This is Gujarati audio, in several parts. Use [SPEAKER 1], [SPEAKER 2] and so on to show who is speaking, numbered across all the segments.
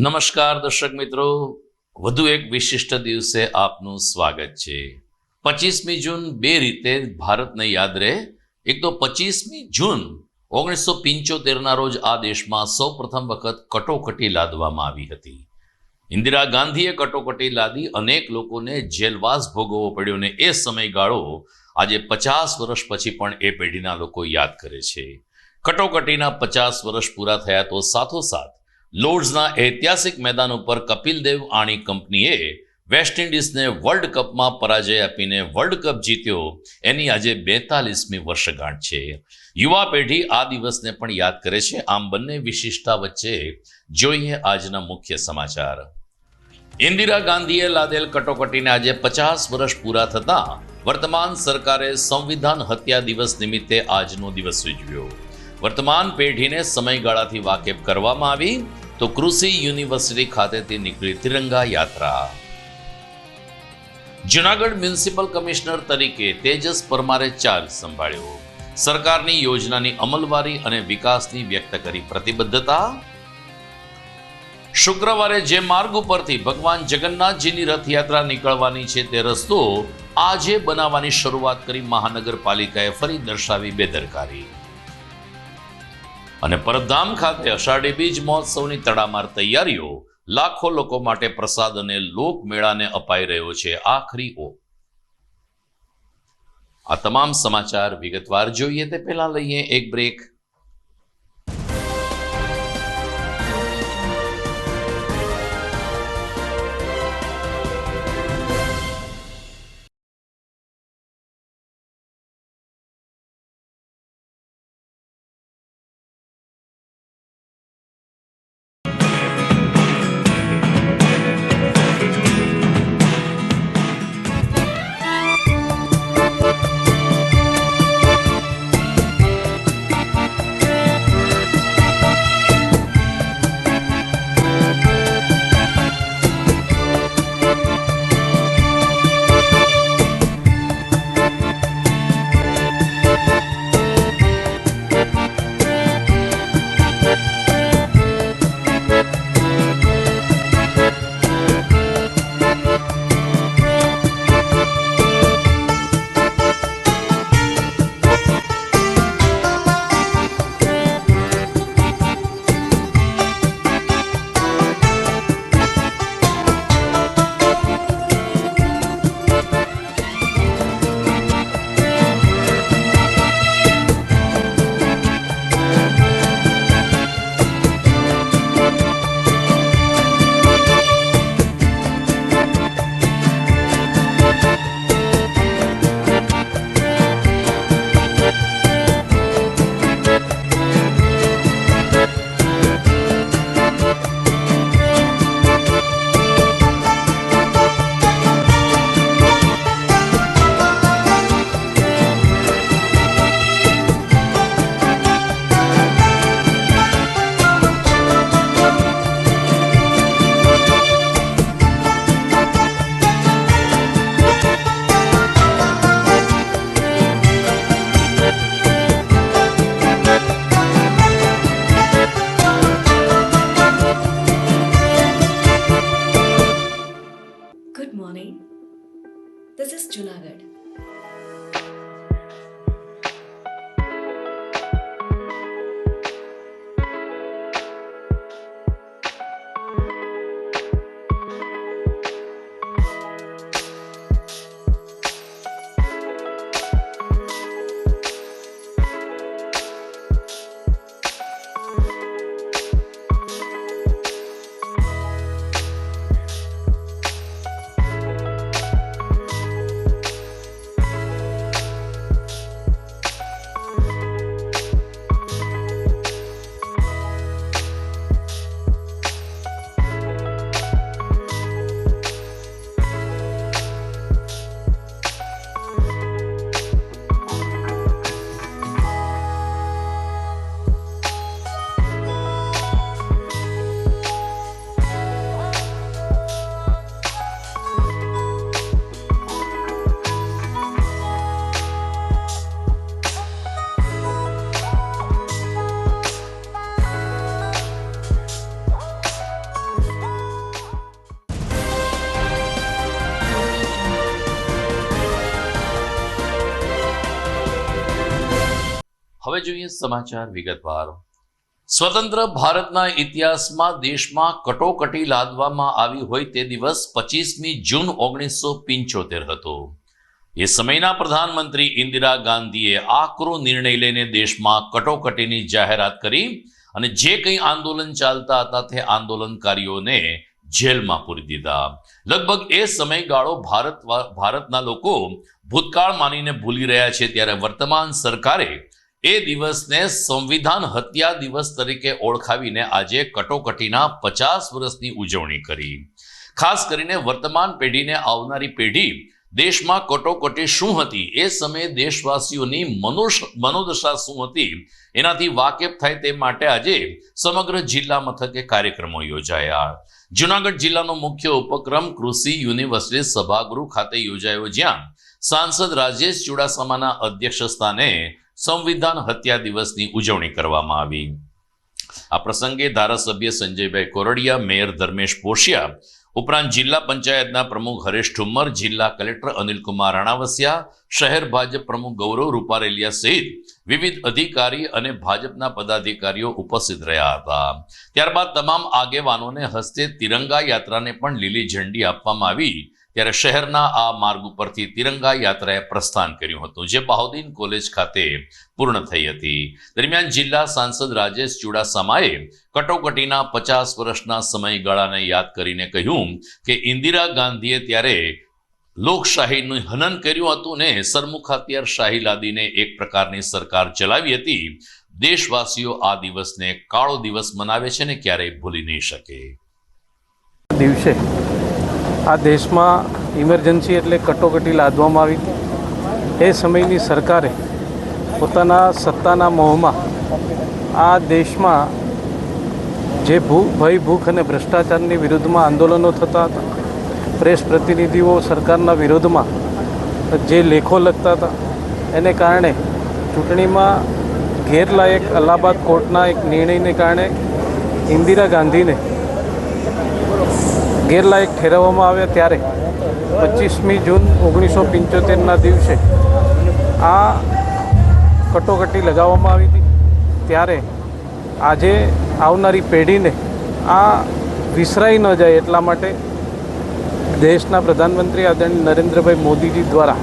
[SPEAKER 1] નમસ્કાર દર્શક મિત્રો, વધુ એક વિશિષ્ટ દિવસે આપનું સ્વાગત છે। 25મી જૂન બે રીતે ભારતને યાદ રહે। એક તો 25મી જૂન 1975ના રોજ આ દેશમાં સૌપ્રથમ વખત કટોકટી લાદવામાં આવી હતી। ઇન્દિરા ગાંધીએ કટોકટી લાદી, અનેક લોકોને જેલવાસ ભોગવવો પડ્યો ને એ સમયગાળો આજે 50 વર્ષ પછી પણ એ પેઢીના લોકો યાદ કરે છે। કટોકટીના 50 વર્ષ પૂરા થયા તો સાથોસાથ લોર્ડ્સના ઐતિહાસિક મેદાન ઉપર કપિલ દેવ આણી કંપનીએ વેસ્ટ ઇન્ડિઝને વર્લ્ડ કપમાં પરાજય આપીને વર્લ્ડ કપ જીત્યો, એની આજે 42મી વર્ષગાંઠ છે। યુવા પેઢી આ દિવસને પણ યાદ કરે છે। આમ બંને વિશિષ્ટતા વચ્ચે જોઈએ આજના મુખ્ય સમાચાર। ઇન્દિરા ગાંધીએ લાદેલ કટોકટીને આજે 50 વર્ષ પૂરા થતા વર્તમાન સરકારે સંવિધાન હત્યા દિવસ નિમિત્તે આજનો દિવસ ઉજવ્યો। વર્તમાન પેઢીને સમયગાળાથી વાકેફ કરવામાં આવી તો કૃષિ યુનિવર્સિટી ખાતેથી નીકળી તિરંગા યાત્રા। જૂનાગઢ મ્યુનિસિપલ કમિશનર તરીકે તેજસ પરમારે ચાર્જ સંભાળ્યો। સરકારની યોજનાની અમલવારી અને વિકાસની વ્યક્ત કરી પ્રતિબદ્ધતા। શુક્રવારે જે માર્ગ ઉપરથી ભગવાન જગન્નાથજીની રથયાત્રા નીકળવાની છે તે રસ્તો આજે બનાવવાની શરૂઆત કરી મહાનગરપાલિકાએ ફરી દર્શાવી બેદરકારી। અને પરબધામ ખાતે અષાઢી બીજ મહોત્સવની તડામાર તૈયારીઓ, લાખો લોકો માટે પ્રસાદ અને લોકમેળાને અપાઈ રહ્યો છે આખરી ઓપ। આ તમામ સમાચાર વિગતવાર જોઈએ તે પહેલા લઈએ એક બ્રેક। હવે જોઈએ સમાચાર વિગતવાર. સ્વતંત્ર ભારતના ઇતિહાસમાં દેશમાં કટોકટી લાદવામાં આવી હોય તે દિવસ 25મી જૂન 1975 હતો. એ સમયના પ્રધાનમંત્રી ઇન્દિરા ગાંધીએ આકરો નિર્ણય લઈને દેશમાં કટોકટીની જાહેરાત કરી અને જે કંઈ આંદોલન ચાલતા હતા તે આંદોલનકારીઓને જેલમાં પૂરી દીધા. લગભગ એ સમયગાળો ભારતના લોકો ભૂતકાળ માનીને ભૂલી રહ્યા છે, ત્યારે વર્તમાન સરકારે એ દિવસને સંવિધાન હત્યા દિવસ તરીકે ઓળખાવીને આજે કટોકટીના 50 વર્ષની ઉજવણી કરી. ખાસ કરીને વર્તમાન પેઢીને આવનારી પેઢી દેશમાં કટોકટી શું હતી, એ સમયે દેશવાસીઓની મનોદશા શું હતી, એનાથી વાકેફ થાય તે માટે આજે સમગ્ર જિલ્લા મથકે કાર્યક્રમો યોજાયા. જૂનાગઢ જિલ્લાનો મુખ્ય ઉપક્રમ કૃષિ યુનિવર્સિટી સભાગૃહ ખાતે યોજાયો, જ્યાં સાંસદ રાજેશ ચુડાસમાના અધ્યક્ષ સ્થાને સંવિધાન હત્યા દિવસની ઉજવણી કરવામાં આવી. આ પ્રસંગે ધારાસભ્ય સંજયભાઈ કોરડિયા, મેયર ધર્મેશ પોશિયા ઉપરાંત જિલ્લા પંચાયતના પ્રમુખ હરેશ ઠુમ્મર, જિલ્લા કલેક્ટર અનિલકુમાર રાણાવસિયા, શહેર ભાજપ પ્રમુખ ગૌરવ રૂપારેલિયા સહિત વિવિધ અધિકારી અને ભાજપના પદાધિકારીઓ ઉપસ્થિત રહ્યા હતા. ત્યારબાદ તમામ આગેવાનોને હસ્તે તિરંગા યાત્રાને પણ લીલી ઝંડી આપવામાં આવી. ત્યારે શહેરના આ માર્ગ ઉપરથી તિરંગા યાત્રાએ પ્રસ્થાન કર્યું હતું, જે બહાઉદ્દીન કોલેજ ખાતે પૂર્ણ થઈ હતી. દરમિયાન જિલ્લા સાંસદ રાજેશ ચુડાસમાએ કટોકટીના 50 વર્ષના સમયગાળાને યાદ કરીને કહ્યું કે ઇન્દિરા ગાંધીએ ત્યારે લોકશાહીનું હનન કર્યું હતું ને સરમુખ હથિયાર શાહી લાદીને એક પ્રકારની સરકાર ચલાવી હતી. દેશવાસીઓ આ દિવસને કાળો દિવસ મનાવે છે ને ક્યારેય ભૂલી નહીં શકે.
[SPEAKER 2] દિવસે આ દેશમાં ઇમરજન્સી એટલે કટોકટી લાદવામાં આવી હતી. એ સમયની સરકારે પોતાના સત્તાના મોહમાં આ દેશમાં જે ભય, ભૂખ અને ભ્રષ્ટાચારની વિરુદ્ધમાં આંદોલનો થતા હતા, પ્રેસ પ્રતિનિધિઓ સરકારના વિરોધમાં જે લેખો લખતા હતા, એને કારણે ચૂંટણીમાં ગેરલાયક અલ્હાબાદ કોર્ટના એક નિર્ણયને કારણે ઇન્દિરા ગાંધીને ગેરલાયક ઠેરવવામાં આવ્યા. ત્યારે 25મી જૂન 1975ના દિવસે આ કટોકટી લગાવવામાં આવી હતી. ત્યારે આજે આવનારી પેઢીને આ વિસરાઈ ન જાય એટલા માટે દેશના પ્રધાનમંત્રી આદરણીય નરેન્દ્રભાઈ મોદીજી દ્વારા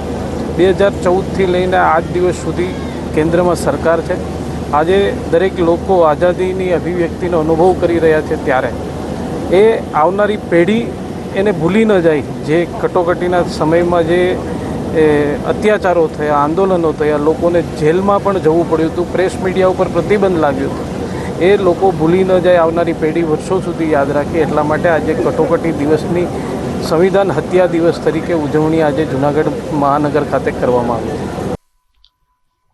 [SPEAKER 2] 2014થી લઈને આજ દિવસ સુધી કેન્દ્રમાં સરકાર છે. આજે દરેક લોકો આઝાદીની અભિવ્યક્તિનો અનુભવ કરી રહ્યા છે, ત્યારે એ આવનારી પેઢી એને ભૂલી ન જાય. જે કટોકટીના સમયમાં જે અત્યાચારો થયા, આંદોલનો થયા, લોકોને જેલમાં પણ જવું પડ્યું હતું, પ્રેસ મીડિયા ઉપર પ્રતિબંધ લાગ્યો હતો, એ લોકો ભૂલી ન જાય, આવનારી પેઢી વર્ષો સુધી યાદ રાખે. એટલા માટે આજે કટોકટી દિવસની સંવિધાન હત્યા દિવસ તરીકે ઉજવણી આજે જૂનાગઢ મહાનગર ખાતે કરવામાં આવી છે.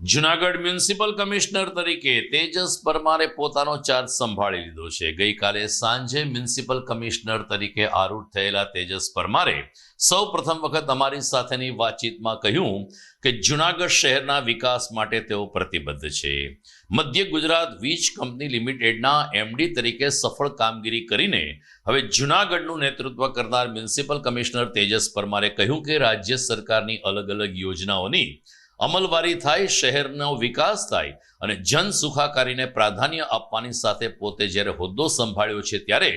[SPEAKER 1] જૂનાગઢ મ્યુનિસિપલ કમિશનર તરીકે તેજસ પરમારે પોતાનો ચાર્જ સંભાળી લીધો છે. ગઈકાલે સાંજે મ્યુનિસિપલ કમિશનર તરીકે આરૂઢ થયેલા તેજસ પરમારે સૌ પ્રથમ વખત અમારી સાથેની વાતચીતમાં કહ્યું કે જૂનાગઢ શહેરના વિકાસ માટે તેઓ પ્રતિબદ્ધ છે. મધ્ય ગુજરાત વીજ કંપની લિમિટેડના એમડી તરીકે સફળ કામગીરી કરીને હવે જૂનાગઢનું નેતૃત્વ કરનાર મ્યુનિસિપલ કમિશનર તેજસ પરમારે કહ્યું કે રાજ્ય સરકારની અલગ અલગ યોજનાઓની અમલવારી થાય, શહેરનો વિકાસ થાય અને જન સુખાકારીને પ્રાધાન્ય આપવાની સાથે પોતે જ્યારે હોદ્દો સંભાળ્યો છે, ત્યારે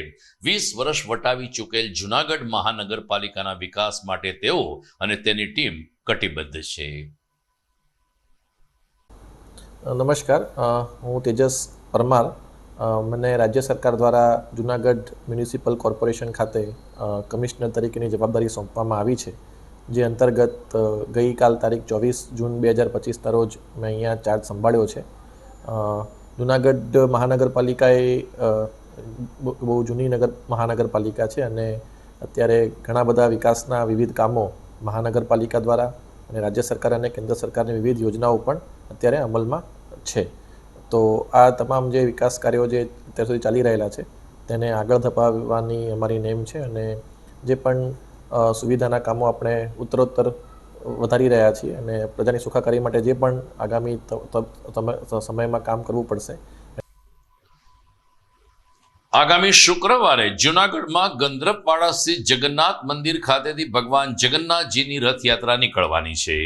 [SPEAKER 1] 20 વર્ષ વટાવી ચૂકેલ જૂનાગઢ મહાનગરપાલિકાના વિકાસ માટે તેઓ અને તેની ટીમ કટિબદ્ધ છે.
[SPEAKER 3] નમસ્કાર, હું તેજસ પરમાર. મને રાજ્ય સરકાર દ્વારા જૂનાગઢ મ્યુનિસિપલ કોર્પોરેશન ખાતે કમિશનર તરીકેની જવાબદારી સોંપવામાં આવી છે, જે અંતર્ગત ગઈકાલ તારીખ 24 જૂન 2025ના રોજ મેં અહીંયા ચાર્જ સંભાળ્યો છે. જૂનાગઢ મહાનગરપાલિકા એ બહુ જૂની મહાનગરપાલિકા છે અને અત્યારે ઘણા બધા વિકાસના વિવિધ કામો મહાનગરપાલિકા દ્વારા અને રાજ્ય સરકાર અને કેન્દ્ર સરકારની વિવિધ યોજનાઓ પણ અત્યારે અમલમાં છે. તો આ તમામ જે વિકાસ કાર્યો જે અત્યાર સુધી ચાલી રહેલા છે તેને આગળ ધપાવવાની અમારી નેમ છે અને જે પણ સુવિધાના કામો આપણે ઉત્તરોત્તર વધારી રહ્યા છીએ અને પ્રજાની સુખાકારી માટે જે પણ આગામી સમયમાં કામ કરવું પડશે.
[SPEAKER 1] આગામી શુક્રવારે જૂનાગઢમાં ગંધર્પવાડા સ્થિત જગન્નાથ મંદિર ખાતેથી ભગવાન જગન્નાથજીની રથયાત્રા નીકળવાની છે,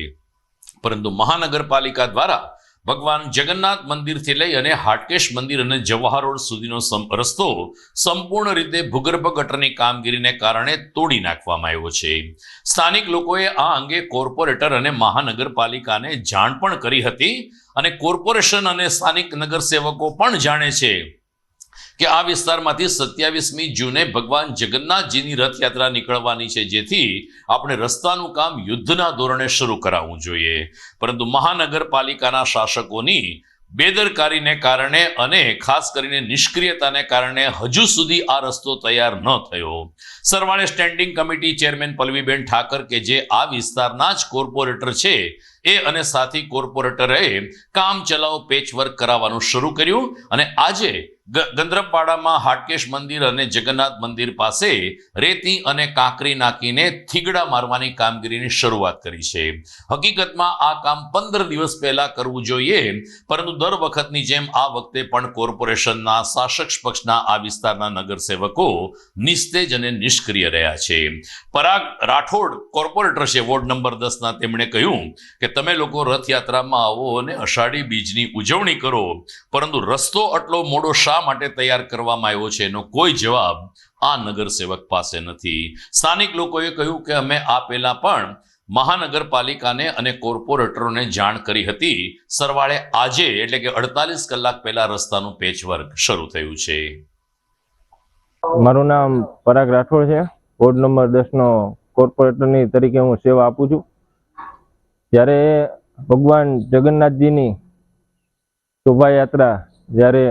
[SPEAKER 1] પરંતુ મહાનગરપાલિકા દ્વારા ભગવાન જગન્નાથ મંદિરથી લઈ અને હાટકેશ મંદિર અને જવાહર રોડ સુધીનો રસ્તો સંપૂર્ણ રીતે ભૂગર્ભ ગટરની કામગીરીને કારણે તોડી નાખવામાં આવ્યો છે. સ્થાનિક લોકોએ આ અંગે કોર્પોરેટર અને મહાનગરપાલિકાને જાણ પણ કરી હતી અને કોર્પોરેશન અને સ્થાનિક નગરસેવકો પણ જાણે છે કે આ વિસ્તારમાંથી 27મી જૂને ભગવાન જગન્નાથજીની રથયાત્રા નીકળવાની છે, જેથી આપણે રસ્તાનું કામ યુદ્ધના ધોરણે શરૂ કરાવવું જોઈએ. પરંતુ મહાનગરપાલિકાના શાસકોની બેદરકારીને કારણે અને ખાસ કરીને નિષ્ક્રિયતાને કારણે હજુ સુધી આ રસ્તો તૈયાર ન થયો. સરવાળે standing committee chairman Pallaviben Thakar કે જે આ વિસ્તારના જ કોર્પોરેટર છે એ અને સાથી કોર્પોરેટરે કામ ચલાવ પેચવર્ક કરાવવાનું શરૂ કર્યું અને આજે ગંદ્રપાડામાં હાટકેશ મંદિર અને જગન્નાથ મંદિર પાસે રેતી અને કાંકરી નાખીને થીગડા મારવાની કામગીરીની શરૂઆત કરી છે. હકીકતમાં આ કામ 15 દિવસ પહેલા કરવું જોઈએ, પરંતુ દર વખતની જેમ આ વખતે પણ કોર્પોરેશનના શાસક પક્ષના આ વિસ્તારના નગરસેવકો નિસ્તેજ અને નિષ્ક્રિય રહ્યા છે. પરાગ રાઠોડ કોર્પોરેટર છે વોર્ડ નંબર 10ના, તેમણે કહ્યું કે તમે લોકો રથયાત્રામાં આવો અને અષાઢી બીજની ઉજવણી કરો, પરંતુ રસ્તો આટલો મોડો શા માટે તૈયાર કરવામાં આવ્યો છે એનો કોઈ જવાબ આ નગરસેવક પાસે નથી. સ્થાનિક લોકોએ કહ્યું કે અમે આ પહેલા પણ મહાનગરપાલિકાને અને કોર્પોરેટરોને જાણ કરી હતી. સરવાળે આજે એટલે કે 48 કલાક પહેલા રસ્તાનું પેચવર્ક શરૂ થયું છે.
[SPEAKER 4] મારું નામ પરાગ રાઠોડ છે. વોર્ડ નંબર 10નો કોર્પોરેટરની તરીકે હું સેવા આપું છું. જ્યારે ભગવાન જગન્નાથજીની શોભાયાત્રા જ્યારે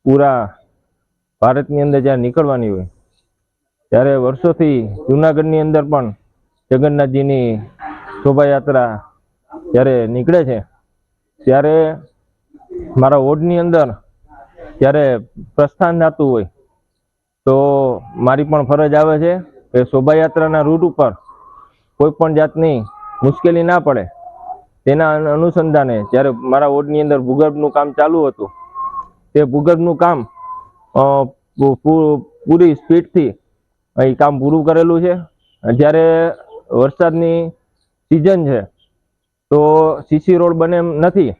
[SPEAKER 4] પૂરા ભારતની અંદર જ્યારે નીકળવાની હોય, ત્યારે વર્ષોથી જૂનાગઢની અંદર પણ જગન્નાથજીની શોભાયાત્રા જ્યારે નીકળે છે, ત્યારે મારા વોર્ડની અંદર જ્યારે પ્રસ્થાન થતું હોય તો મારી પણ ફરજ આવે છે કે શોભાયાત્રાના રૂટ ઉપર કોઈ પણ જાતની મુશ્કેલી ના પડે તેના અનુસંધાને જ્યારે મારા વોર્ડની અંદર ભૂગર્ભનું કામ ચાલુ હતું, તે ભૂગર્ભનું કામ પૂરી સ્પીડથી અહીં કામ પૂરું કરેલું છે. જ્યારે વરસાદની સિઝન છે તો સીસી રોડ બને એમ નથી,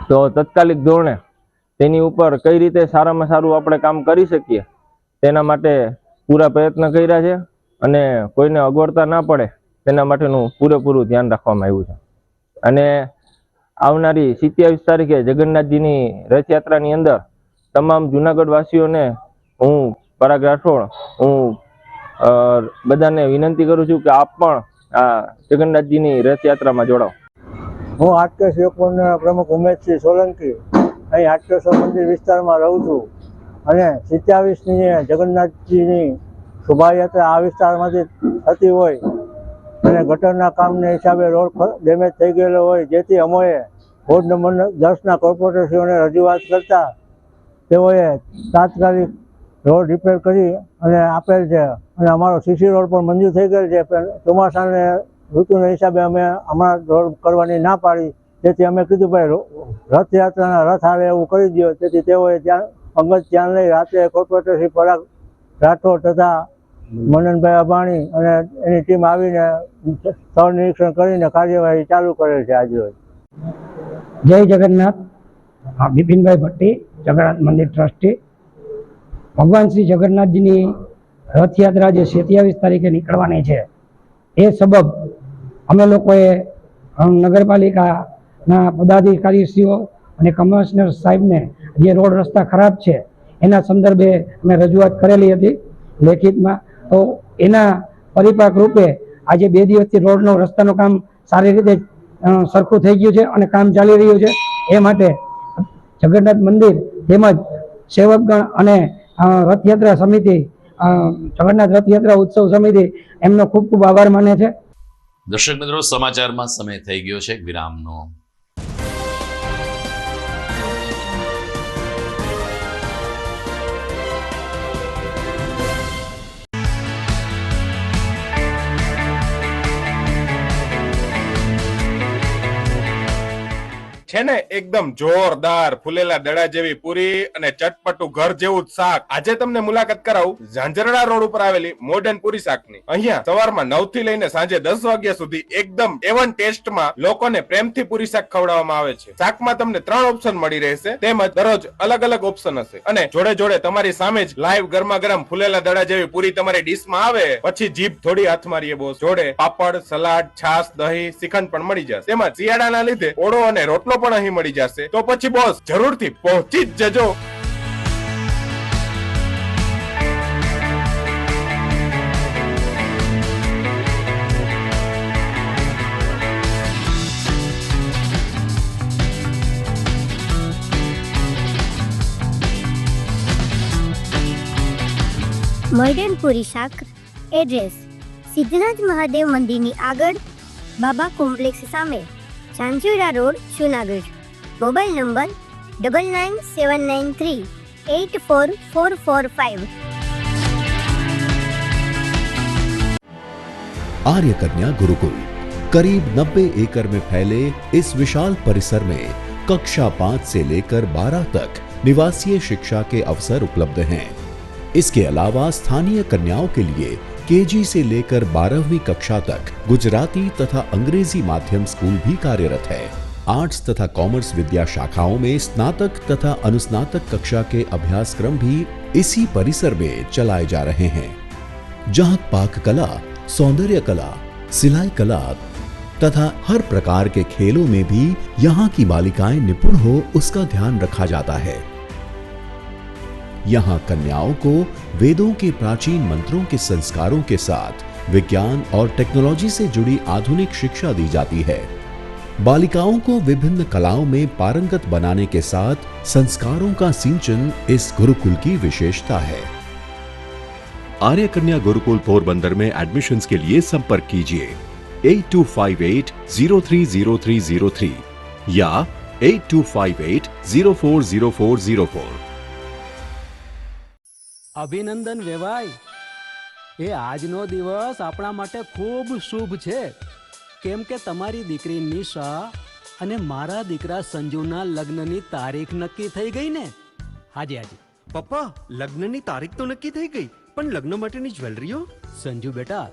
[SPEAKER 4] તો તાત્કાલિક ધોરણે તેની ઉપર કઈ રીતે સારામાં સારું આપણે કામ કરી શકીએ તેના માટે પૂરા પ્રયત્ન કર્યા છે અને કોઈને અગવડતા ના પડે તેના માટેનું પૂરેપૂરું ધ્યાન રાખવામાં આવ્યું છે. અને આવનારી 27 તારીખે જગન્નાથજીની રથયાત્રાની અંદર તમામ જૂનાગઢ વાસીઓને હું પરાગ રાઠોડ બધાને વિનંતી કરું છું કે આપ પણ આ જગન્નાથજીની રથયાત્રામાં જોડાઓ.
[SPEAKER 5] હું હાટકેશ યોકોના પ્રમુખ ઉમેશસિંહ સોલંકી અહીં હાટકેશ્વર મંદિર વિસ્તારમાં રહું છું અને 27મી જગન્નાથજીની શોભાયાત્રા આ વિસ્તારમાંથી થતી હોય અને ગટરના કામને હિસાબે રોડ ડેમેજ થઈ ગયેલો હોય, જેથી અમોએ વોર્ડ નંબર 10ના કોર્પોરેટરોને રજૂઆત કરતા તેઓએ તાત્કાલિક રોડ રિપેર કરી અને આપેલ છે અને અમારો સીસી રોડ પણ મંજૂર થઈ ગયેલ છે. ચોમાસાને ઋતુના હિસાબે અમે અમારા રોડ કરવાની ના પાડી, તેથી અમે કીધું ભાઈ રથયાત્રાના રથ આવે એવું કરી દો. તેથી તેઓએ ત્યાં અંગત ધ્યાન લઈ રાત્રે કોર્પોરેટર શ્રી પરાગ રાઠોડ તથા મનનભાઈ અબાણી અને એની ટીમ આવીને સ્થળ નિરીક્ષણ કરીને કાર્યવાહી ચાલુ કરેલ છે. આજે
[SPEAKER 6] જય જગન્નાથ. બિપિનભાઈ ભટ્ટી, જગન્નાથ મંદિર ટ્રસ્ટી. ભગવાન શ્રી જગન્નાથજીની રથયાત્રા જે 27 તારીખે નીકળવાની છે, એ સબબ અમે લોકોએ નગરપાલિકાના પદાધિકારીશ્રીઓ અને કમિશનર સાહેબને જે રોડ રસ્તા ખરાબ છે એના સંદર્ભે અમે રજૂઆત કરેલી હતી લેખિતમાં. તો એના પરિપાક રૂપે આજે 2 દિવસથી રોડનો રસ્તાનું કામ સારી રીતે સરખું થઈ ગયું છે અને કામ ચાલી રહ્યું છે. એ માટે જગન્નાથ મંદિર તેમજ સેવકગણ અને રથયાત્રા સમિતિ, જગન્નાથ રથયાત્રા ઉત્સવ સમિતિ એમનો ખૂબ ખૂબ આભાર માને છે.
[SPEAKER 1] દર્શક મિત્રો, સમાચારમાં સમય થઈ ગયો છે વિરામનો.
[SPEAKER 7] છે ને એકદમ જોરદાર ફૂલેલા દડા જેવી પૂરી અને ચટપટું ઘર જેવું જ શાક. આજે તમને મુલાકાત કરાવું ઝાંઝરડા રોડ ઉપર આવેલી મોડર્ન પૂરી શાકની. અહીંયા સવારમાં 9 થી લઈને સાંજે 10 વાગ્યા સુધી એકદમ એવન ટેસ્ટમાં લોકોને પ્રેમથી પૂરી શાક ખવડાવવામાં આવે છે. શાકમાં તમને 3 ઓપ્શન મળી રહેશે, તેમજ દરરોજ અલગ અલગ ઓપ્શન હશે અને જોડે જોડે તમારી સામે જ લાઈવ ગરમા ગરમ ફૂલેલા દડા જેવી પૂરી તમારી ડીશમાં આવે પછી જીભ થોડી હાથ મારીએ બોસ. જોડે પાપડ, સલાડ, છાશ, દહીં, શ્રીખંડ પણ મળી જશે. તેમજ શિયાળાના લીધે ઓળો અને રોટલો પણ અહીં મળી જશે. તો પછી બોસ જરૂરથી પહોંચી જ જજો.
[SPEAKER 8] મોડર્ન પૂરી શાક. એડ્રેસ સિદ્ધનાથ મહાદેવ મંદિરની આગળ, બાબા કોમ્પ્લેક્સ સામે, Zanzarda road, Junagadh. Mobile number 9979384445.
[SPEAKER 9] आर्य कन्या गुरुकुल करीब 90 एकड़ में फैले इस विशाल परिसर में कक्षा 5 से लेकर 12 तक निवासीय शिक्षा के अवसर उपलब्ध हैं। इसके अलावा स्थानीय कन्याओं के लिए केजी से लेकर 12वीं कक्षा तक गुजराती तथा अंग्रेजी माध्यम स्कूल भी कार्यरत है। आर्ट्स तथा कॉमर्स विद्या शाखाओं में स्नातक तथा अनुस्नातक कक्षा के अभ्यासक्रम भी इसी परिसर में चलाए जा रहे हैं, जहां पाक कला, सौंदर्य कला, सिलाई कला तथा हर प्रकार के खेलों में भी यहाँ की बालिकाएं निपुण हो उसका ध्यान रखा जाता है। यहाँ कन्याओं को वेदों के प्राचीन मंत्रों के संस्कारों के साथ विज्ञान और टेक्नोलॉजी से जुड़ी आधुनिक शिक्षा दी जाती है। बालिकाओं को विभिन्न कलाओं में पारंगत बनाने के साथ संस्कारों का सिंचन इस गुरुकुल की विशेषता है। आर्य कन्या गुरुकुल पोरबंदर में एडमिशन्स के लिए संपर्क कीजिए 8258030303 या 8258040404।
[SPEAKER 10] અભિનંદન વેવાય, એ આજનો દિવસ આપણા માટે ખૂબ શુભ છે, કેમ કે તમારી દીકરી નિશા અને મારા દીકરા સંજુના લગ્નની તારીખ નક્કી થઈ ગઈ ને. હાજી હાજી
[SPEAKER 11] પપ્પા, લગ્નની તારીખ તો નક્કી થઈ ગઈ, પણ લગ્ન માટેની જ્વેલરીઓ?
[SPEAKER 10] સંજુ બેટા,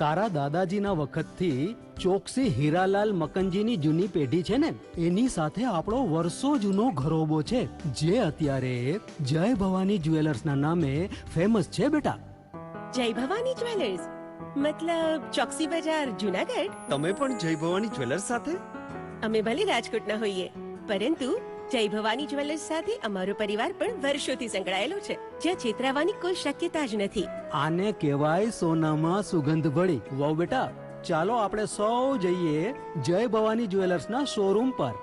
[SPEAKER 10] તારા દાદાજીના વખતથી ચોકસી હીરાલાલ મકનજીની જૂની પેઢી છે ને, એની સાથે આપણો વર્ષો જૂનો ઘરોબો છે, જે અત્યારે જય ભવાની જ્વેલર્સના નામે ફેમસ છે બેટા.
[SPEAKER 12] જય ભવાની જ્વેલર્સ મતલબ ચોકસી બજાર, જુનાગઢ?
[SPEAKER 11] તમે પણ જય ભવાની જ્વેલર્સ સાથે?
[SPEAKER 12] અમે ભલે રાજકોટના હોઈએ, પરંતુ જય ભવાની જ્વેલર્સ સાથે અમારો પરિવાર પણ વર્ષોથી સંકળાયેલો છે, જ્યાં છેતરાવાની કોઈ શક્યતા જ નથી.
[SPEAKER 10] આને કહેવાય સોનામાં સુગંધ ભળી. વાવ બેટા, ચાલો આપણે સૌ જઈએ જય ભવાની જ્વેલર્સના શોરૂમ પર.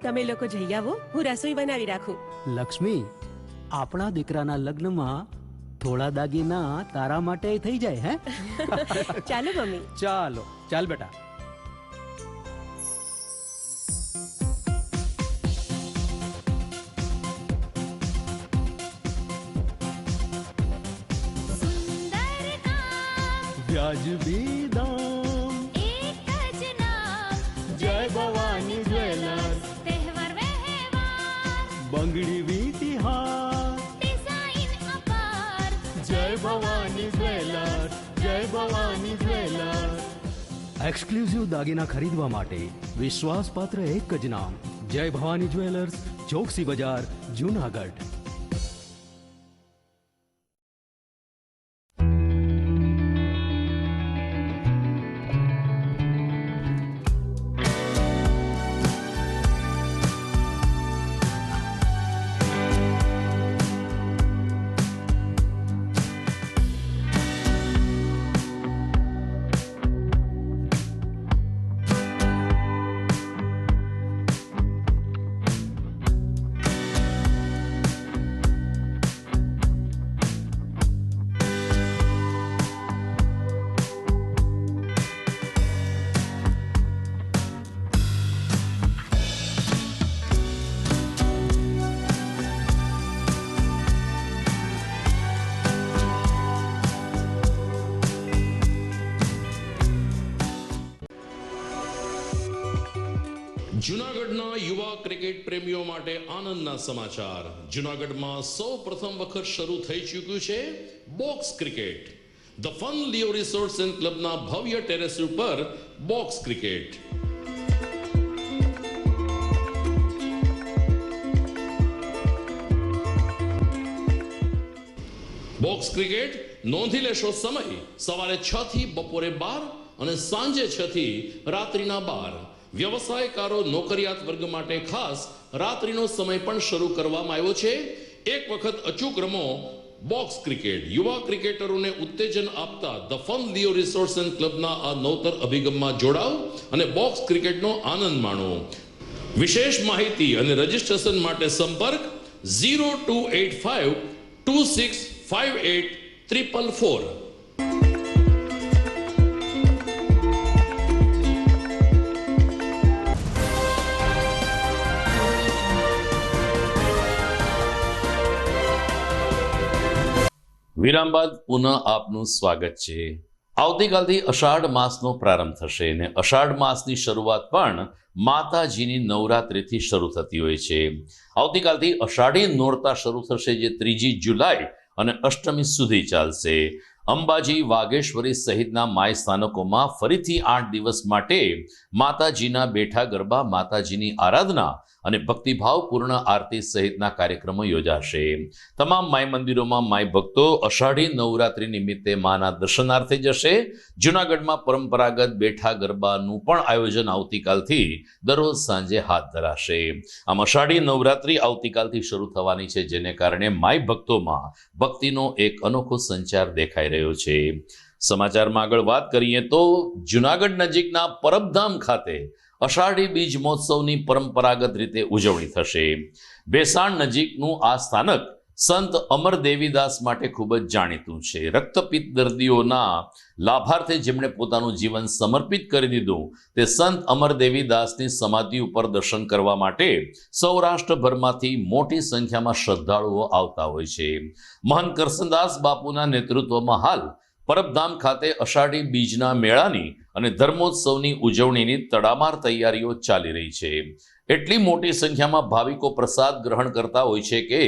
[SPEAKER 12] તમે લોકો જઈ આવો, હું રસોઈ બનાવી રાખું.
[SPEAKER 10] લક્ષ્મી, આપણા દીકરાના લગ્નમાં થોડા દાગીના તારા માટે થઈ જાય. હે
[SPEAKER 12] ચાલો મમ્મી.
[SPEAKER 10] ચાલો ચાલ બેટા. વ્યાજબી દામ,
[SPEAKER 8] એક જ નામ,
[SPEAKER 10] જય ભવાની જ્વેલર્સ.
[SPEAKER 8] તહેવાર વ્યવહાર,
[SPEAKER 10] બંગડી વીટી હાર,
[SPEAKER 8] ડિઝાઇન અપાર,
[SPEAKER 10] જય ભવાની જ્વેલર્સ, જય ભવાની જ્વેલર્સ. એક્સક્લુઝિવ દાગીના ખરીદવા માટે વિશ્વાસપાત્ર એક જ નામ, જય ભવાની જ્વેલર્સ, ચોકસી બજાર, જુનાગઢ.
[SPEAKER 13] જૂનાગઢના યુવા ક્રિકેટ પ્રેમીઓ માટે આનંદના સમાચાર. જૂનાગઢમાં સૌ પ્રથમ વખત શરૂ થઈ ચૂક્યું છે box cricket. The fun Leo resorts and ક્લબના ભવ્ય ટેરેસ ઉપર બોક્સ ક્રિકેટ. બોક્સ ક્રિકેટ નોંધી લેશો સમય સવારે 6 થી બપોરે 12 અને સાંજે 6 થી રાત્રિના 12. વ્યવસાયકારો નોકરિયાત વર્ગ માટે ખાસ રાત્રિનો સમય પણ શરૂ કરવામાં આવ્યો છે. એક વખત અચૂક રમો બોક્સ ક્રિકેટ. યુવા ક્રિકેટરોને ઉત્તેજન આપતા the fun Leo resorts and ક્લબના આ નવતર અભિગમમાં જોડાઓ અને બોક્સ ક્રિકેટનો આનંદ માણો. વિશેષ માહિતી અને રજીસ્ટ્રેશન માટે સંપર્ક 0285 2658 444.
[SPEAKER 1] વિરામ બાદ પુનઃ આપનું સ્વાગત છે. આવતીકાલથી અષાઢ માસનો પ્રારંભ થશે અને અષાઢ માસની શરૂઆત પણ માતાજીની નવરાત્રિથી શરૂ થતી હોય છે. આવતીકાલથી અષાઢી નોરતા શરૂ થશે, જે 3 જુલાઈ અને અષ્ટમી સુધી ચાલશે. અંબાજી, વાઘેશ્વરી સહિતના માય સ્થાનકોમાં ફરીથી 8 દિવસ માટે માતાજીના બેઠા ગરબા, માતાજીની આરાધના અને ભક્તિભાવપૂર્ણ આરતી સહિતના કાર્યક્રમો યોજાશે. તમામ માય મંદિરોમાં માય ભક્તો અષાઢી નવરાત્રિ નિમિત્તે માના દર્શનાર્થે જશે. જૂનાગઢમાં પરંપરાગત બેઠા ગરબાનું પણ આયોજન આવતીકાલથી દરરોજ સાંજે હાથ ધરાશે. આમ અષાઢી નવરાત્રિ આવતીકાલથી શરૂ થવાની છે, જેને કારણે માય ભક્તોમાં ભક્તિનો એક અનોખો સંચાર દેખાઈ રહ્યો છે. સમાચારમાં આગળ વાત કરીએ તો જૂનાગઢ નજીકના પરબધામ ખાતે અષાઢી બીજ મહોત્સવની પરંપરાગત રીતે ઉજવણી થશે. ભેસાણ નજીકનું આ સ્થાનક સંત અમર દેવીદાસ માટે ખૂબ જ જાણીતું છે. રક્તપિત્ત દર્દીઓના લાભાર્થે જેમણે પોતાનું જીવન સમર્પિત કરી દીધું, તે સંત અમર દેવીદાસની સમાધિ ઉપર દર્શન કરવા માટે સૌરાષ્ટ્રભરમાંથી મોટી સંખ્યામાં શ્રદ્ધાળુઓ આવતા હોય છે. મહંત કરસનદાસ બાપુના નેતૃત્વમાં હાલ પરબધામ ખાતે અષાઢી બીજના મેળાની અને ધર્મોત્સવની ઉજવણીની તડામાર તૈયારીઓ ચાલી રહી છે. એટલી મોટી સંખ્યામાં ભાવિકો પ્રસાદ ગ્રહણ કરતા હોય છે કે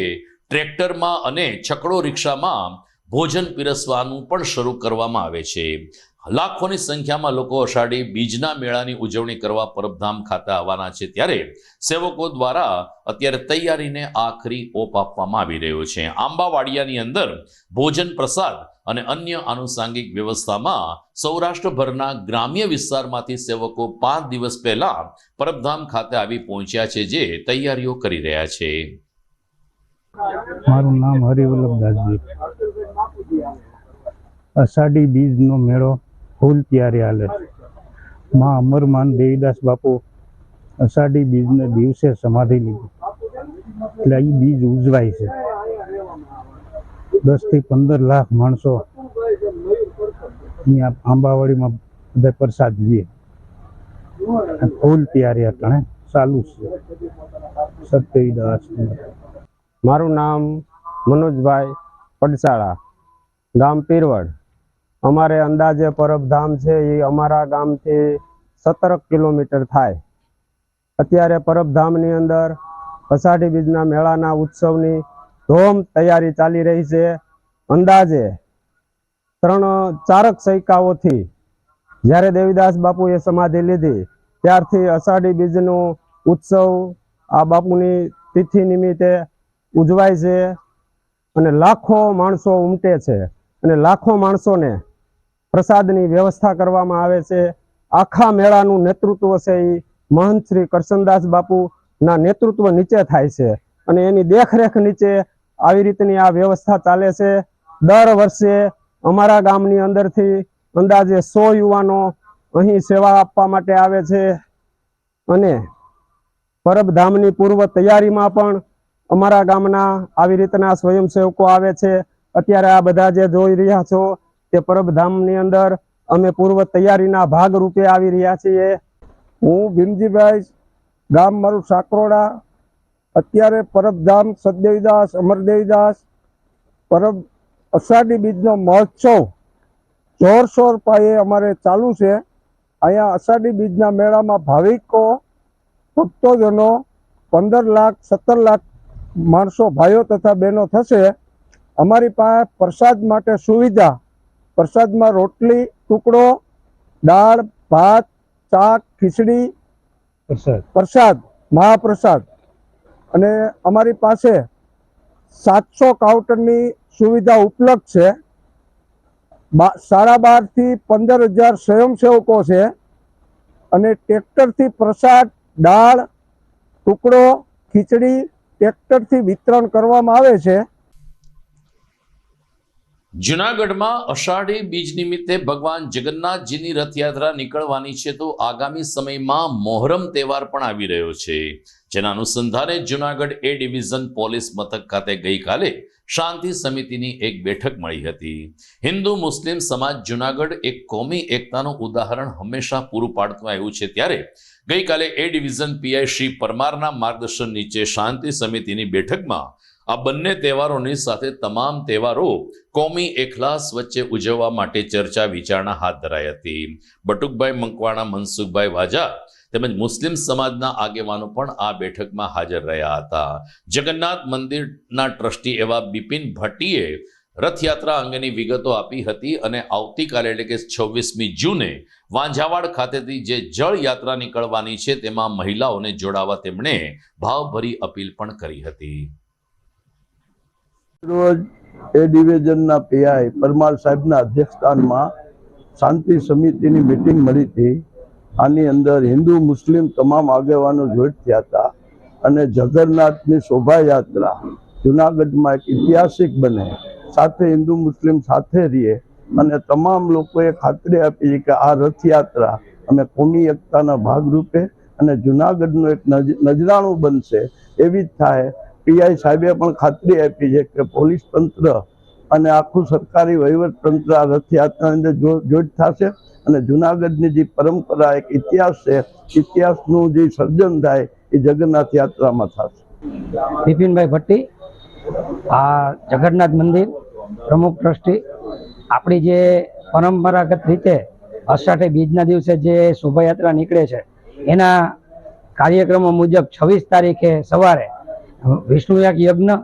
[SPEAKER 1] ટ્રેક્ટરમાં અને છકડો રિક્ષામાં ભોજન પીરસવાનું પણ શરૂ કરવામાં આવે છે. લાખોની સંખ્યામાં લોકો અષાઢી બીજના મેળાની ઉજવણી કરવા પરબધામ ખાતે આવવાના છે, ત્યારે સેવકો દ્વારા અત્યારે તૈયારીને આખરી ઓપ આપવામાં આવી રહ્યો છે. આંબાવાડિયાની અંદર ભોજન, પ્રસાદ અને અન્ય આનુષાંગિક વ્યવસ્થામાં સૌરાષ્ટ્રભરના ગ્રામ્ય વિસ્તારમાંથી સેવકો 5 દિવસ પહેલા પરબધામ ખાતે આવી પહોંચ્યા છે, જે તૈયારીઓ કરી રહ્યા છે.
[SPEAKER 5] મારું નામ હરિવલ્લભદાસજી. અષાઢી બીજનો મેળો ફૂલ તૈયારી હાલે છે. માં અમરમાન દેવીદાસ બાપુ અષાઢી બીજને દિવસે સમાધિ લીધી, એટલે એ બીજ ઉજવાય છે. 10 થી 15 લાખ માણસો અહીંયા આંબાવાડીમાં બધા પ્રસાદ લે. ફૂલ તૈયારી અટાણે ચાલુ છે. સત્યદાસ.
[SPEAKER 4] મારું નામ મનોજભાઈ પડસાળા, ગામ પીરવડ. અમારે અંદાજે પરબધામ છે એ અમારા ગામથી 17 કિલોમીટર થાય. અત્યારે પરબધામની અંદર અષાઢી બીજના મેળાના ઉત્સવની ધોમ તૈયારી ચાલી રહી છે. અંદાજે 3-4 સૈકાઓથી જ્યારે દેવીદાસ બાપુએ સમાધિ લીધી ત્યારથી અષાઢી બીજનો ઉત્સવ આ બાપુની તિથિ નિમિત્તે ઉજવાય છે અને લાખો માણસો ઉમટે છે અને લાખો માણસોને પ્રસાદની વ્યવસ્થા કરવામાં આવે છે. આખા મેળાનું નેતૃત્વ છે એ મહંત શ્રી કરસનદાસ બાપુના નેતૃત્વ નીચે થાય છે અને એની દેખરેખ નીચે આવી રીતની આ વ્યવસ્થા ચાલે છે. દર વર્ષે અમારા ગામની અંદરથી અંદાજે 100 યુવાનો અહીં સેવા આપવા માટે આવે છે અને પરબધામની પૂર્વ તૈયારીમાં પણ અમારા ગામના આવી રીતના સ્વયંસેવકો આવે છે. અત્યારે આ બધા જે જોઈ રહ્યા છો તે પરબધામની અંદર અમે પૂર્વ તૈયારીના ભાગ રૂપે આવી રહ્યા છીએ.
[SPEAKER 5] હું ભીમજીભાઈ, ગામ મારું સાકરોડા. અત્યારે પરબધામ સતદેવીદાસ, અમરદેવીદાસ પરબ અષાઢી બીજનો મહોત્સવ જોરશોર પાયે અમારે ચાલુ છે. અહીંયા અષાઢી બીજના મેળામાં ભાવિકો ભક્તોજનો 15 લાખ 17 લાખ માણસો ભાઈઓ તથા બહેનો થશે. અમારી પાસે પ્રસાદ માટે સુવિધા, પ્રસાદમાં રોટલી, ટુકડો, દાળ, ભાત, શાક, ખીચડી, પ્રસાદ, મહાપ્રસાદ, અને અમારી પાસે 700 કાઉન્ટરની સુવિધા ઉપલબ્ધ છે. 12,500 થી 15,000 સ્વયંસેવકો છે અને ટ્રેક્ટરથી પ્રસાદ, દાળ, ટુકડો, ખીચડી ટ્રેક્ટરથી વિતરણ કરવામાં આવે છે.
[SPEAKER 1] જૂનાગઢમાં અષાઢી બીજ નિમિત્તે ભગવાન જગન્નાથજીની રથયાત્રા નીકળવાની છે, તો આગામી સમયમાં મોહરમ તહેવાર પણ આવી રહ્યો છે, જેના અનુસંધાને જૂનાગઢ એ ડિવિઝન પોલીસ મથક ખાતે ગઈકાલે શાંતિ સમિતિની એક બેઠક મળી હતી. હિન્દુ મુસ્લિમ સમાજ જૂનાગઢ એક કોમી એકતાનું ઉદાહરણ હંમેશા પૂરું પાડતું આવ્યું છે, ત્યારે ગઈકાલે એ ડિવિઝન પીઆઈ શ્રી પરમારના માર્ગદર્શન નીચે શાંતિ સમિતિની બેઠકમાં આ બંને તહેવારોની સાથે તમામ તહેવારો કોમી એખલાસ વચ્ચે ઉજવવા માટે ચર્ચા વિચારણા હાથ ધરાઈ હતી. બટુકભાઈ મંકવાણા, મનસુખભાઈ વાજા તેમજ મુસ્લિમ સમાજના આગેવાનો પણ આ બેઠકમાં હાજર રહ્યા હતા. જગન્નાથ મંદિરના ટ્રસ્ટી એવા બિપિન ભટ્ટીએ રથયાત્રા અંગેની વિગતો આપી હતી અને આવતીકાલે એટલે કે 26મી જૂને વાંઝાવાડ ખાતેથી જે જળ યાત્રા નીકળવાની છે તેમાં મહિલાઓને જોડાવા તેમણે ભાવભરી અપીલ પણ કરી હતી.
[SPEAKER 14] રોજ એ ડિવિઝનના પીઆઈ પરમાર સાહેબના અધ્યક્ષસ્થાનમાં શાંતિ સમિતિની મિટિંગ મળી હતી. આની અંદર હિન્દુ મુસ્લિમ તમામ આગેવાનો જોઈન્ટ થયા હતા અને જગન્નાથની શોભાયાત્રા જૂનાગઢમાં એક ઐતિહાસિક બને, સાથે હિન્દુ મુસ્લિમ સાથે રહીએ અને તમામ લોકોએ ખાતરી આપી છે કે આ રથયાત્રા અમે કોમી એકતાના ભાગરૂપે અને જૂનાગઢનું એક નજરાણું બનશે એવી જ થાય. પીઆઈ સાહેબે પણ ખાતરી આપી છે કે પોલીસ તંત્ર અને આખું સરકારી વહીવટ તંત્ર આ રથયાત્રાની અંદર જોઈન્ટ થશે અને જૂનાગઢની જે પરંપરા એક ઇતિહાસ છે, ઇતિહાસનું જે સર્જન થાય એ જગન્નાથ યાત્રામાં થશે.
[SPEAKER 6] બિપિનભાઈ ભટ્ટી, આ જગન્નાથ મંદિર પ્રમુખ ટ્રસ્ટી. આપણી જે પરંપરાગત રીતે અષાઢી બીજના દિવસે જે શોભાયાત્રા નીકળે છે એના કાર્યક્રમો મુજબ 26 તારીખે સવારે વિષ્ણુયાગ યજ્ઞ,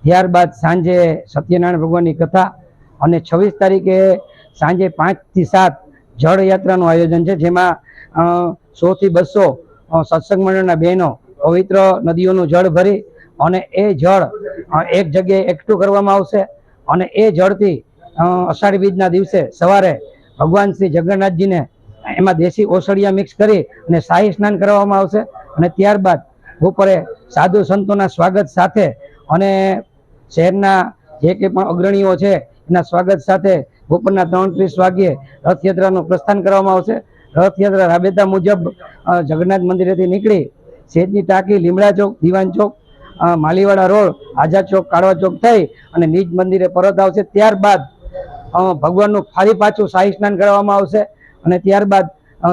[SPEAKER 6] ત્યારબાદ સાંજે સત્યનારાયણ ભગવાનની કથા અને 26 તારીખે સાંજે 5 થી 7 જળ યાત્રાનું આયોજન છે, જેમાં 100 થી 200 સત્સંગ મંડળના બહેનો પવિત્ર નદીઓનું જળ ભરી અને એ જળ એક જગ્યાએ એકઠું કરવામાં આવશે અને એ જળથી અષાઢી બીજના દિવસે સવારે ભગવાન શ્રી જગન્નાથજીને એમાં દેશી ઓસડિયા મિક્સ કરી અને શાહી સ્નાન કરવામાં આવશે અને ત્યારબાદ બપોરે સાધુ સંતોના સ્વાગત સાથે અને શહેરના જે કંઈ પણ અગ્રણીઓ છે એના સ્વાગત સાથે બપોરના 3:30 વાગ્યે રથયાત્રાનું પ્રસ્થાન કરવામાં આવશે. રથયાત્રા રાબેતા મુજબ જગન્નાથ મંદિરેથી નીકળી શેઠની ટાંકી, લીમડા ચોક, દીવાન ચોક, માલીવાડા રોડ, આઝાદ ચોક, કાળવા ચોક થઈ અને નિજ મંદિરે પરત આવશે. ત્યારબાદ ભગવાનનું ફરી પાછું શાહી સ્નાન કરવામાં આવશે અને ત્યારબાદ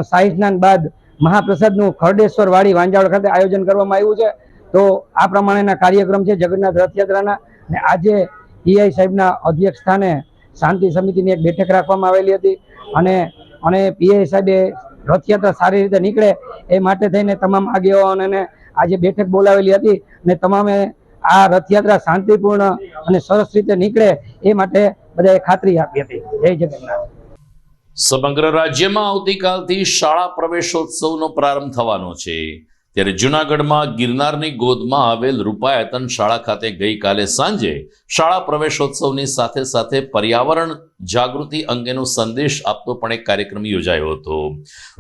[SPEAKER 6] શાહી સ્નાન બાદ મહાપ્રસાદનું ખરડેશ્વર વાડી વાંજાવડ ખાતે આયોજન કરવામાં આવ્યું છે. તો આ પ્રમાણેના કાર્યક્રમ છે જગન્નાથ રથયાત્રાના. અને આજે પીઆઈ સાહેબના અધ્યક્ષ સ્થાને શાંતિ સમિતિની એક બેઠક રાખવામાં આવેલી હતી અને પીઆઈ સાહેબે રથયાત્રા સારી રીતે નીકળે એ માટે થઈને તમામ આગેવાનોને આજે બેઠક બોલાવેલી હતી અને તમામે આ રથયાત્રા શાંતિપૂર્ણ અને સરસ રીતે નીકળે એ માટે બધાએ ખાતરી આપી હતી. જય જગન્નાથ.
[SPEAKER 1] સમગ્ર રાજ્યમાં આવતીકાલથી શાળા પ્રવેશોત્સવનો પ્રારંભ થવાનો છે, ત્યારે જૂનાગઢમાં ગિરનારની ગોદમાં આવેલ રૂપાયતન શાળા ખાતે ગઈકાલે સાંજે શાળા પ્રવેશોત્સવની સાથે સાથે પર્યાવરણ જાગૃતિ અંગેનો સંદેશ આપતો પણ એક કાર્યક્રમ યોજાયો હતો.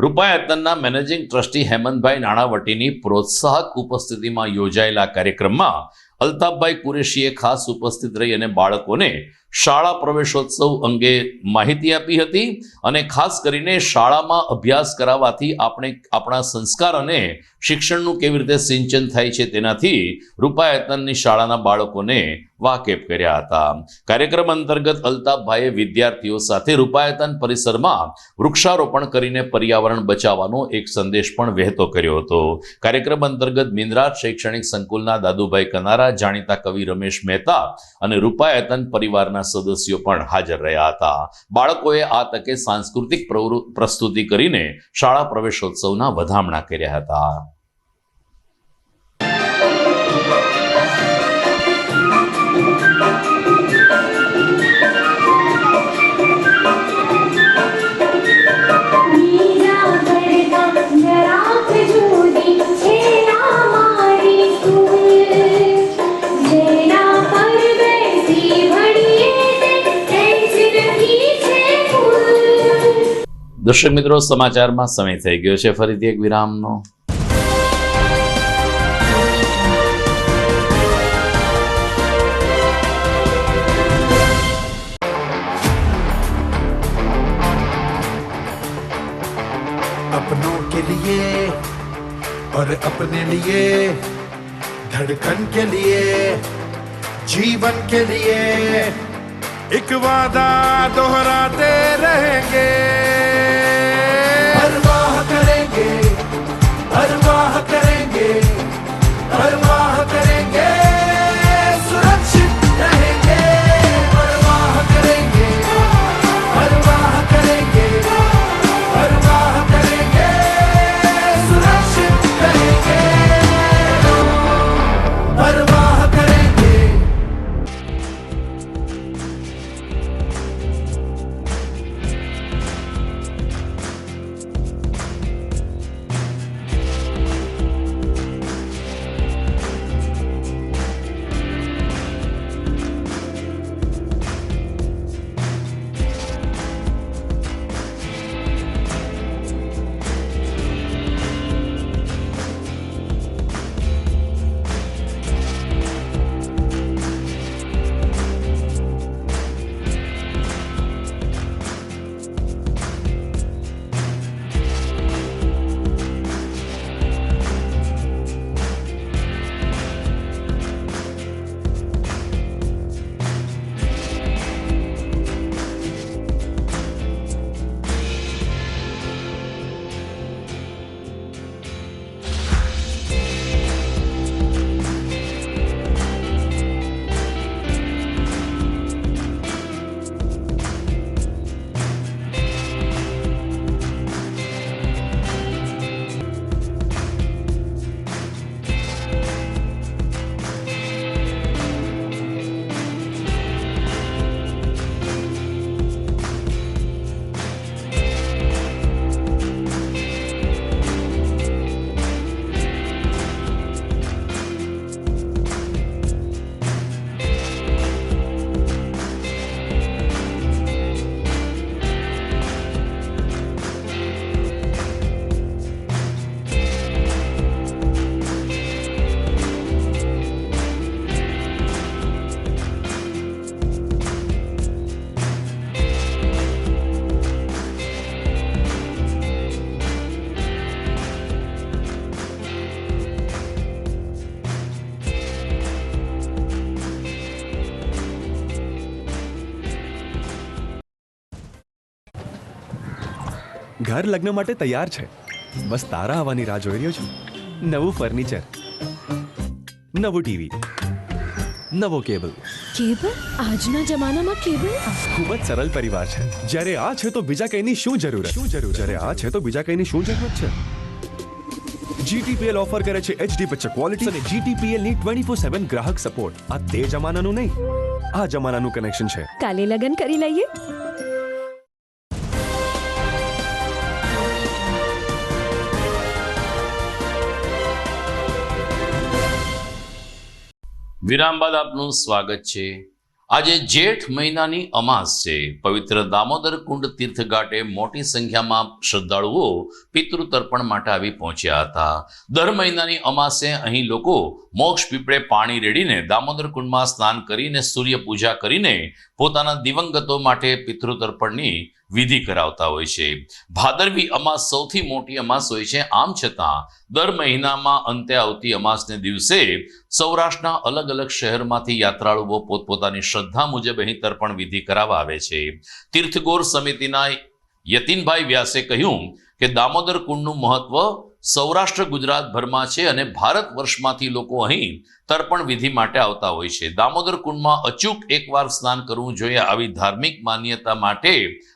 [SPEAKER 1] રૂપાયતનના મેનેજિંગ ટ્રસ્ટી હેમંતભાઈ નાણાવટીની પ્રોત્સાહક ઉપસ્થિતિમાં યોજાયેલા કાર્યક્રમમાં અલ્તાફભાઈ કુરેશીએ ખાસ ઉપસ્થિત રહી અને બાળકોને શાળા પ્રવેશોત્સવ અંગે માહિતી આપી હતી અને ખાસ કરીને શાળામાં અભ્યાસ કરાવવાથી આપણે આપણા સંસ્કાર અને શિક્ષણનું કેવી રીતે સિંચન થાય છે તેનાથી રૂપાયતનની શાળાના બાળકોને વાકેફ કર્યા હતા. કાર્યક્રમ અંતર્ગત અલ્તાફભાઈએ વિદ્યાર્થીઓ સાથે રૂપાયતન પરિસરમાં વૃક્ષારોપણ કરીને પર્યાવરણ બચાવવાનો એક સંદેશ પણ વહેતો કર્યો હતો. કાર્યક્રમ અંતર્ગત બિંદ્રાજ શૈક્ષણિક સંકુલના દાદુભાઈ કનારા, જાણીતા કવિ રમેશ મહેતા અને રૂપાયતન પરિવારના સદસ્યો પણ હાજર રહ્યા હતા. બાળકોએ આ તકે સાંસ્કૃતિક પ્રસ્તુતિ કરીને શાળા પ્રવેશોત્સવના વધામણા કર્યા હતા. દર્શક મિત્રો, સમાચારમાં સમય થઈ ગયો છે ફરીથી એક વિરામનો.
[SPEAKER 15] अपनों के लिए और अपने लिए, धड़कन के लिए, जीवन के लिए एक वादा दोहराते रहेंगे, परवाह करेंगे, परवाह करेंगे, परवाह करेंगे, सुरक्षित रहेंगे, परवाह करेंगे, परवाह करेंगे, परवाह करेंगे, सुरक्षित रहेंगे, परवाह करेंगे.
[SPEAKER 16] ઘર લગ્ન માટે તૈયાર છે, બસ તારા આવવાની રાહ જોઈ રહ્યો છું. નવું ફર્નિચર, નવું ટીવી, નવો કેબલ.
[SPEAKER 17] કેબલ? આજના જમાનામાં કેબલ?
[SPEAKER 16] ખૂબ જ સરળ પરિવાર છે. જ્યારે આ છે તો બીજા કઈની શું જરૂરત? જ્યારે આ છે તો બીજા કઈની શું જરૂરત છે? GTPL ઓફર કરે છે HD પિક્ચર ક્વોલિટી અને GTPL ની 24/7 ગ્રાહક સપોર્ટ. આ તે જમાનાનું નહીં, આ જમાનાનું કનેક્શન છે.
[SPEAKER 17] કાલે લગન કરી લઈએ.
[SPEAKER 1] વિરામ બાદ આપનું સ્વાગત છે. આજે જેઠ મહિનાની અમાસ છે. પવિત્ર દામોદર કુંડ તીર્થઘાટે મોટી સંખ્યામાં શ્રદ્ધાળુઓ પિતૃ તર્પણ માટે આવી પહોંચ્યા હતા. દર મહિનાની અમાસે અહીં લોકો મોક્ષ પીપળે પાણી રેડીને દામોદર કુંડમાં સ્નાન કરીને સૂર્ય પૂજા કરીને પોતાના દિવંગતો માટે પિતૃ તર્પણની વિધિ કરાવતા હોય છે. ભાદરવી અમાસ સૌથી મોટી અમાસ હોય છે. આમ છતાં દર મહિનામાં અંતે આવતી અમાસને દિવસે સૌરાષ્ટ્રના અલગ અલગ શહેરમાંથી યાત્રાળુઓ પોતપોતાની શ્રદ્ધા મુજબ અહીં તર્પણ વિધિ કરાવવા આવે છે. તીર્થગોર સમિતિના યતીનભાઈ વ્યાસે કહ્યું કે દામોદર કુંડનું મહત્વ સૌરાષ્ટ્ર ગુજરાતભરમાં છે અને ભારત વર્ષમાંથી લોકો અહીં તર્પણ વિધિ માટે આવતા હોય છે. દામોદર કુંડમાં અચૂક એકવાર સ્નાન કરવું જોઈએ, આવી ધાર્મિક માન્યતા માટે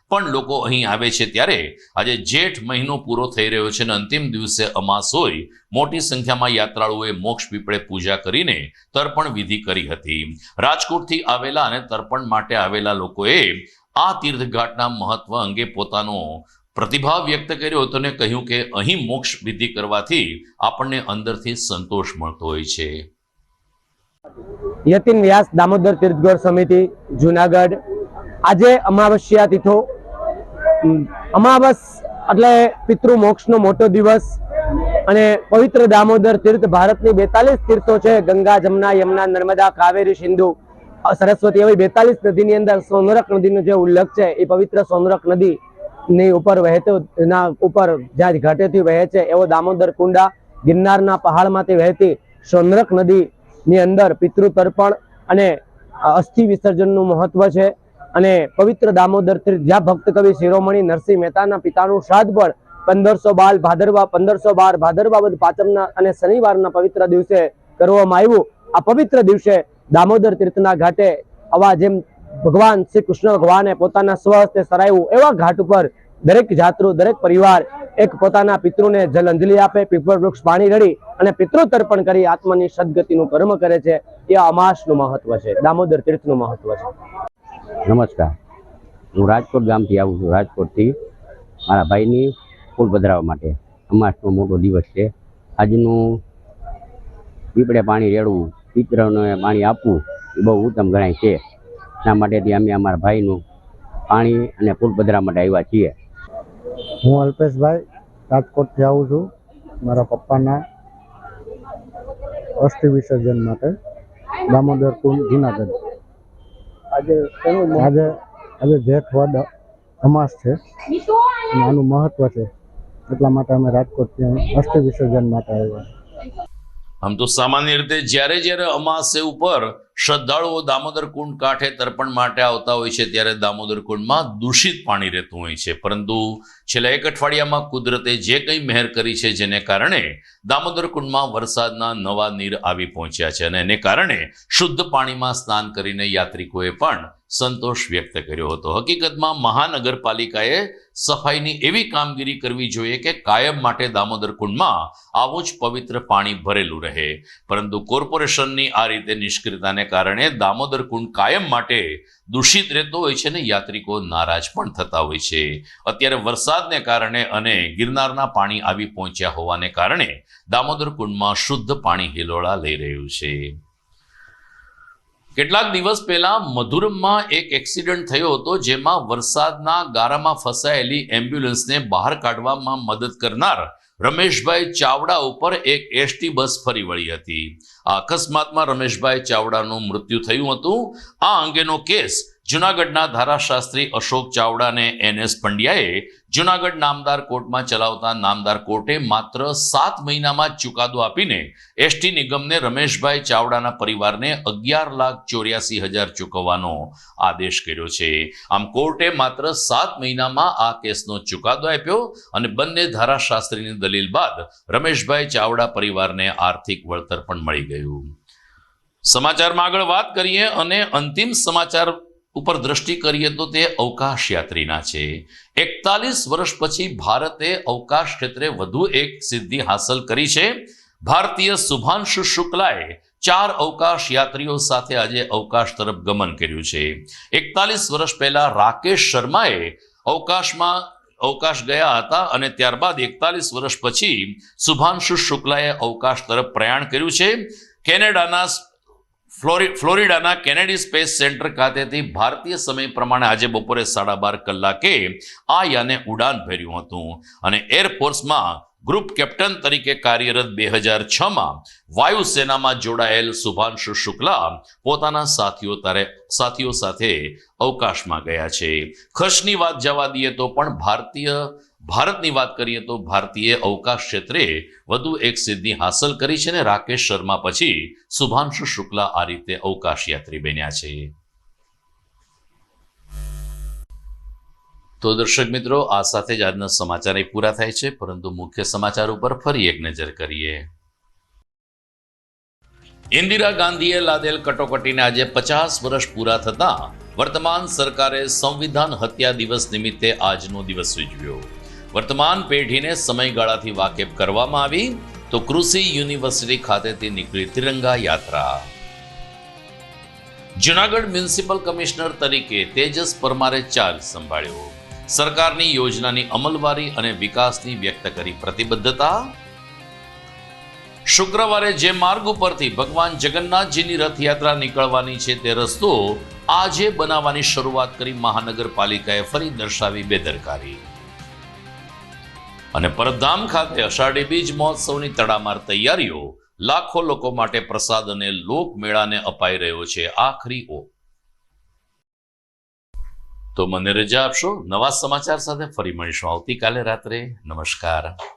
[SPEAKER 1] પણ લોકો અહીં આવે છે. ત્યારે આજે જેઠ મહિનો પૂરો થઈ રહ્યો છે અને અંતિમ દિવસે અમાસ હોય. મોટી સંખ્યામાં યાત્રાળુઓએ મોક્ષ પીપળે પૂજા કરીને તર્પણ વિધિ કરી હતી. રાજકોટથી આવેલા અને તર્પણ માટે આવેલા લોકોએ આ તીર્થઘાટના મહત્વ અંગે પોતાનો પ્રતિભાવ વ્યક્ત કર્યો હતો અને કહ્યું કે અહીં મોક્ષ વિધિ કરવાથી આપણને અંદરથી સંતોષ મળતો હોય છે.
[SPEAKER 18] યતીન વ્યાસ, દામોદર તીર્થગોર સમિતિ, જુનાગઢ. આજે અમાવસ્યા તિથો અમાવસ એટલે પિતૃ મોક્ષનો મોટો દિવસ અને પવિત્ર દામોદર તીર્થ ભારતની 42 તીર્થો છે. ગંગા, જમના, યમુના, નર્મદા, કાવેરી, સિંધુ, સરસ્વતી એવી 42 નદીની અંદર સોનરખ નદીનો જે ઉલ્લેખ છે એ પવિત્ર સોનરખ નદી ની ઉપર વહેતો એના ઉપર જ્યાં ઘાટેથી વહે છે એવો દામોદર કુંડા, ગિરનારના પહાડમાંથી વહેતી સોનરખ નદીની અંદર પિતૃ તર્પણ અને અસ્થિ વિસર્જનનું મહત્વ છે. અને પવિત્ર દામોદર તીર્થ જ્યાં ભક્ત કવિ શિરોમણી નરસિંહ મહેતાના પિતાનું શ્રાદ્ધ પણ 1512 ભાદરવા વદ પાંચમના અને શનિવારના પવિત્ર દિવસે કરવામાં આવ્યું. આ પવિત્ર દિવસે દામોદર તીર્થના ઘાટે આવા જેમ ભગવાન શ્રી કૃષ્ણ ભગવાને પોતાના સ્વહસ્તે સરાવ્યું એવા ઘાટ ઉપર દરેક જાતરુ, દરેક પરિવાર એક પોતાના પિતૃને જલ અંજલિ આપે, પીપળ વૃક્ષ પાણી રેડી અને પિતૃ તર્પણ કરી આત્માની સદગતિનું કર્મ કરે છે. એ અમાસનું મહત્વ છે, દામોદર તીર્થનું મહત્વ છે.
[SPEAKER 19] નમસ્કાર, હું રાજકોટ ગામથી આવું છું. રાજકોટથી મારા ભાઈની ફૂલ પધરાવવા માટે અમાસનો મોટો દિવસ છે. આજનું પીપળે પાણી રેડવું, પિતૃને પાણી આપવું એ બહુ ઉત્તમ ગણાય છે. એટલા માટેથી અમે અમારા ભાઈનું પાણી અને ફૂલ પધરાવવા માટે આવ્યા છીએ.
[SPEAKER 5] હું અલ્પેશભાઈ રાજકોટથી આવું છું મારા પપ્પાના અસ્થિ વિસર્જન માટે દામોદર કુંડ જુનાગઢ. આજે જેઠ વદ અમાસ છે અને આનું મહત્વ છે, એટલા માટે અમે રાજકોટથી અસ્થિ વિસર્જન માટે આવ્યા.
[SPEAKER 1] આમ તો સામાન્ય રીતે જ્યારે જ્યારે અમાસે ઉપર શ્રદ્ધાળુઓ દામોદર કુંડ કાંઠે તર્પણ માટે આવતા હોય છે ત્યારે દામોદર કુંડમાં દૂષિત પાણી રહેતું હોય છે. પરંતુ છેલ્લા એક અઠવાડિયામાં કુદરતે જે કંઈ મહેર કરી છે જેને કારણે દામોદર કુંડમાં વરસાદના નવા નીર આવી પહોંચ્યા છે અને એને કારણે શુદ્ધ પાણીમાં સ્નાન કરીને યાત્રિકોએ પણ સંતોષ વ્યક્ત કર્યો હતો. હકીકતમાં મહાનગરપાલિકાએ સફાઈની એવી કામગીરી કરવી જોઈએ કે કાયમ માટે દામોદર કુંડમાં આવું જ પવિત્ર પાણી ભરેલું રહે. પરંતુ કોર્પોરેશનની આ રીતે નિષ્ક્રિયતાને કારણે દામોદર કુંડ કાયમ માટે દૂષિત રહેતો હોય છે ને યાત્રિકો નારાજ પણ થતા હોય છે. અત્યારે વરસાદને કારણે અને ગિરનારના પાણી આવી પહોંચ્યા હોવાને કારણે દામોદર કુંડમાં શુદ્ધ પાણી હિલોળા લઈ રહ્યું છે. કેટલાક દિવસ પહેલા મધુરમમાં એક એક્સિડન્ટ થયો હતો જેમાં વરસાદના ગારામાં ફસાયેલી એમ્બ્યુલન્સને બહાર કાઢવામાં મદદ કરનાર રમેશભાઈ ચાવડા ઉપર એક એસટી બસ ફરી વળી હતી. આ અકસ્માતમાં રમેશભાઈ ચાવડાનું મૃત્યુ થયું હતું. આ અંગેનો કેસ જૂનાગઢના ધારાશાસ્ત્રી અશોક ચાવડા અને NS પંડ્યાએ જૂનાગઢ નામદાર કોર્ટમાં ચલાવતા નામદાર કોર્ટે માત્ર 7 મહિનામાં જ ચુકાદો આપીને એસટી નિગમને રમેશભાઈ ચાવડાના પરિવારને 11,84,000 ચૂકવવાનો આદેશ કર્યો છે. આમ કોર્ટે માત્ર 7 મહિનામાં આ કેસનો ચુકાદો આપ્યો અને બંને ધારાશાસ્ત્રીની દલીલ બાદ રમેશભાઈ ચાવડા પરિવારને આર્થિક વળતર પણ મળી ગયું. સમાચારમાં આગળ વાત કરીએ અને અંતિમ સમાચાર ઉપર દ્રષ્ટિ કરીએ તો તે અવકાશ યાત્રીના છે. 41 વર્ષ પછી ભારતે અવકાશ ક્ષેત્રે વધુ એક સિદ્ધિ હાંસલ કરી છે. ભારતીય શુભાંશુ શુક્લાએ 4 અવકાશ યાત્રીઓ સાથે આજે અવકાશ તરફ ગમન કર્યું છે. 41 વર્ષ પહેલા રાકેશ શર્માએ અવકાશ ગયા હતા અને ત્યારબાદ 41 વર્ષ પછી શુભાંશુ શુક્લાએ અવકાશ તરફ પ્રયાણ કર્યું છે. ફ્લોરિડાના કેનેડી સ્પેસ સેન્ટર ખાતેથી ભારતીય સમય પ્રમાણે આજે બપોરે 12:30 કલાકે આ યાને ઉડાન ભર્યું હતું અને એરફોર્સમાં ગ્રુપ કેપ્ટન તરીકે કાર્યરત 2006માં વાયુસેનામાં જોડાયેલ શુભાંશુ શુક્લા પોતાના સાથીઓ સાથે અવકાશમાં ગયા છે. ખર્ચની વાત જવા દઈએ તો પણ ભારતની વાત કરીએ તો ભારતીય અવકાશ ક્ષેત્રે વધુ એક સિદ્ધિ હાંસલ કરી છે અને રાકેશ શર્મા પછી શુભાંશુ શુક્લા આ રીતે અવકાશ યાત્રી બન્યા છે. તો દર્શક મિત્રો, આ સાથે જ આજના સમાચાર પૂરા થાય છે, પરંતુ મુખ્ય સમાચાર ઉપર ફરી એક નજર કરીએ. ઇન્દિરા ગાંધીએ લાદેલ કટોકટીને આજે 50 વર્ષ પૂરા થતા વર્તમાન સરકારે સંવિધાન હત્યા દિવસ નિમિત્તે આજનો દિવસ ઉજવ્યો. વર્તમાન પેઢીને સમયગાળાથી વાકેફ કરવામાં આવી તો કૃષિ યુનિવર્સિટી ખાતેથી નીકળી તિરંગા યાત્રા. જૂનાગઢ મ્યુનિસિપલ કમિશનર તરીકે તેજસ પરમારે ચાર્જ સંભાળ્યો. સરકારની યોજનાની અમલવારી અને વિકાસની વ્યક્ત કરી પ્રતિબદ્ધતા. શુક્રવારે જે માર્ગ ઉપરથી ભગવાન જગન્નાથજીની રથયાત્રા નીકળવાની છે તે રસ્તો આજે બનાવવાની શરૂઆત કરી મહાનગરપાલિકાએ ફરી દર્શાવી બેદરકારી. અને પરધામ ખાતે અષાઢી બીજ મહોત્સવની તડામાર તૈયારીઓ, લાખો લોકો માટે પ્રસાદ અને લોકમેળાને અપાઈ રહ્યો છે આખરી ઓપ. તો મને રજા આપશો. નવા સમાચાર સાથે ફરી મળીશું આવતીકાલે રાત્રે. નમસ્કાર.